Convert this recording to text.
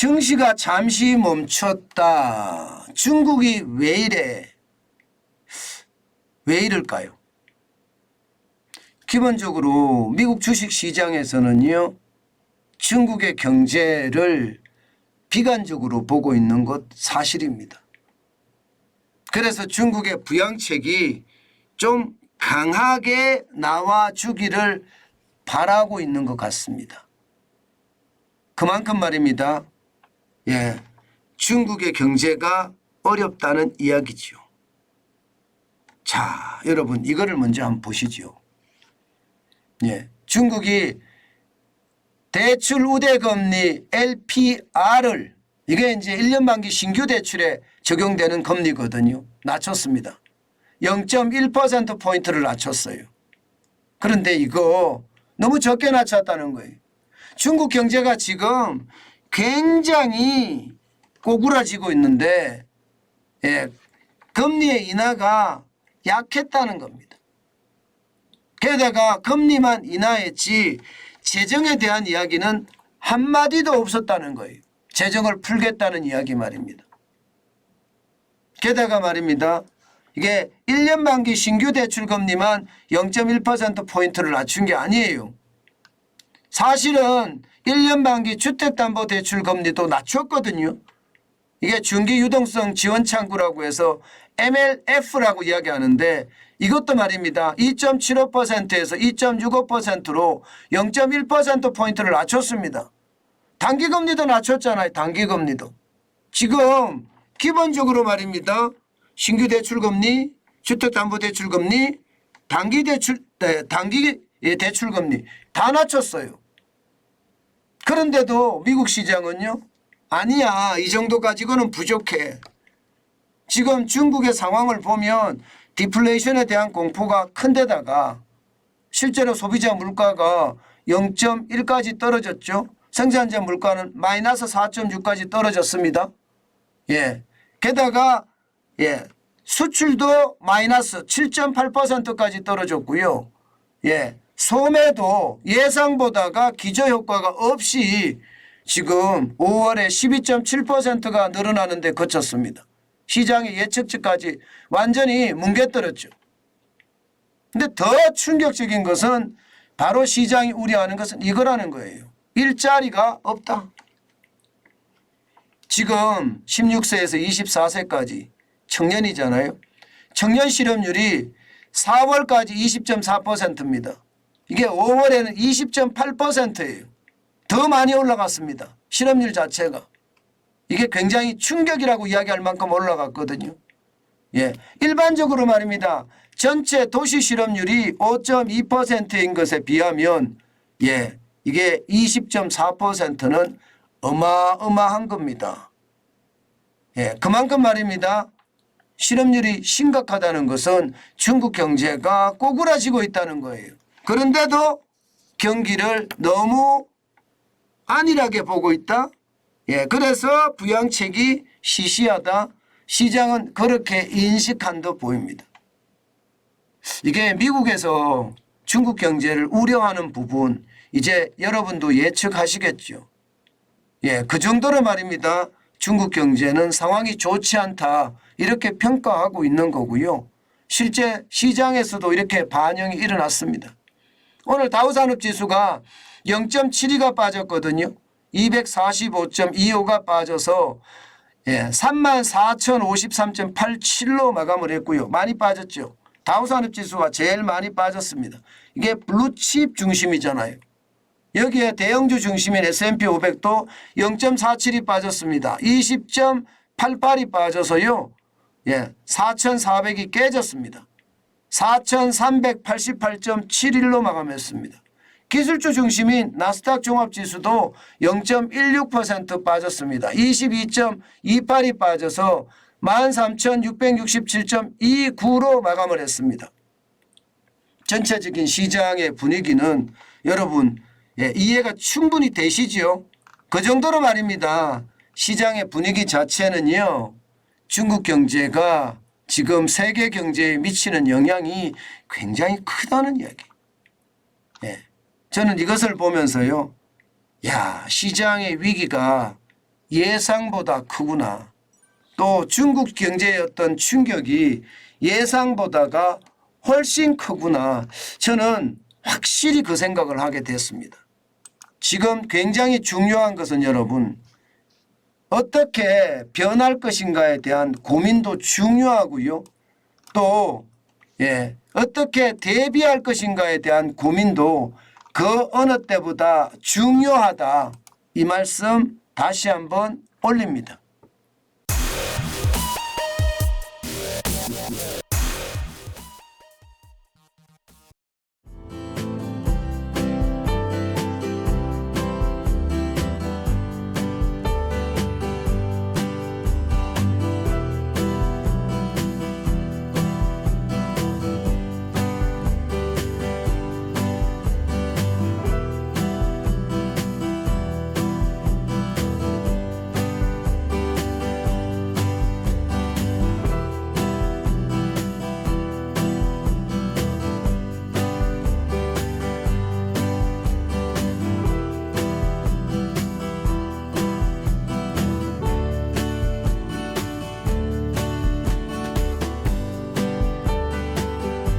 증시가 잠시 멈췄다. 중국이 왜 이래? 왜 이럴까요? 기본적으로 미국 주식시장에서는요, 중국의 경제를 비관적으로 보고 있는 것 사실입니다. 그래서 중국의 부양책이 좀 강하게 나와주기를 바라고 있는 것 같습니다. 그만큼 말입니다. 중국의 경제가 어렵다는 이야기죠. 자, 여러분 이거를 먼저 한번 보시죠. 중국이 대출 우대금리 LPR을 이게 이제 1년 만기 신규 대출에 적용되는 금리거든요. 낮췄습니다. 0.1%포인트를 낮췄어요. 그런데 이거 너무 적게 낮췄다는 거예요. 중국 경제가 지금 굉장히 꼬꾸라지고 있는데 금리의 인하가 약했다는 겁니다. 게다가 금리만 인하했지 재정에 대한 이야기는 한마디도 없었다는 거예요. 재정을 풀겠다는 이야기 말입니다. 게다가 말입니다. 이게 1년 만기 신규 대출 금리만 0.1%포인트를 낮춘 게 아니에요. 사실은 1년 만기 주택담보대출 금리도 낮췄거든요. 이게 중기유동성 지원창구라고 해서 MLF라고 이야기하는데 이것도 말입니다. 2.75%에서 2.65%로 0.1%포인트를 낮췄습니다. 단기금리도 낮췄잖아요. 단기금리도. 지금 기본적으로 말입니다. 신규 대출금리, 주택담보대출금리, 단기 대출금리 다 낮췄어요. 그런데도 미국 시장은요. 아니야. 이 정도 가지고는 부족해. 지금 중국의 상황을 보면 디플레이션에 대한 공포가 큰 데다가 실제로 소비자 물가가 0.1까지 떨어졌죠. 생산자 물가는 마이너스 4.6까지 떨어졌습니다. 게다가 수출도 마이너스 7.8%까지 떨어졌고요. 소매도 예상보다가 기저효과가 없이 지금 5월에 12.7%가 늘어나는 데 그쳤습니다. 시장의 예측치까지 완전히 뭉개떨었죠. 근데 더 충격적인 것은 바로 시장이 우려하는 것은 이거라는 거예요. 일자리가 없다. 지금 16세에서 24세까지 청년이잖아요. 청년 실업률이 4월까지 20.4%입니다. 이게 5월에는 20.8%예요. 더 많이 올라갔습니다. 실업률 자체가. 이게 굉장히 충격이라고 이야기할 만큼 올라갔거든요. 일반적으로 말입니다. 전체 도시 실업률이 5.2%인 것에 비하면 이게 20.4%는 어마어마한 겁니다. 그만큼 말입니다. 실업률이 심각하다는 것은 중국 경제가 꼬꾸라지고 있다는 거예요. 그런데도 경기를 너무 안일하게 보고 있다. 그래서 부양책이 시시하다. 시장은 그렇게 인식한 듯 보입니다. 이게 미국에서 중국 경제를 우려하는 부분 이제 여러분도 예측하시겠죠. 그 정도로 말입니다. 중국 경제는 상황이 좋지 않다 이렇게 평가하고 있는 거고요. 실제 시장에서도 이렇게 반영이 일어났습니다. 오늘 다우산업지수가 0.72가 빠졌거든요. 245.25가 빠져서 34,053.87로 마감을 했고요. 많이 빠졌죠. 다우산업지수가 제일 많이 빠졌습니다. 이게 블루칩 중심이잖아요. 여기에 대형주 중심인 S&P 500도 0.47이 빠졌습니다. 20.88이 빠져서요. 4,400이 깨졌습니다. 4,388.71로 마감했습니다. 기술주 중심인 나스닥 종합지수도 0.16% 빠졌습니다. 22.28이 빠져서 13,667.29로 마감을 했습니다. 전체적인 시장의 분위기는 여러분 이해가 충분히 되시죠? 그 정도로 말입니다. 시장의 분위기 자체는요. 중국 경제가 지금 세계 경제에 미치는 영향이 굉장히 크다는 이야기. 저는 이것을 보면서요. 시장의 위기가 예상보다 크구나. 또 중국 경제의 어떤 충격이 예상보다가 훨씬 크구나. 저는 확실히 그 생각을 하게 됐습니다. 지금 굉장히 중요한 것은 여러분 어떻게 변할 것인가에 대한 고민도 중요하고요. 또 어떻게 대비할 것인가에 대한 고민도 그 어느 때보다 중요하다. 이 말씀 다시 한번 올립니다.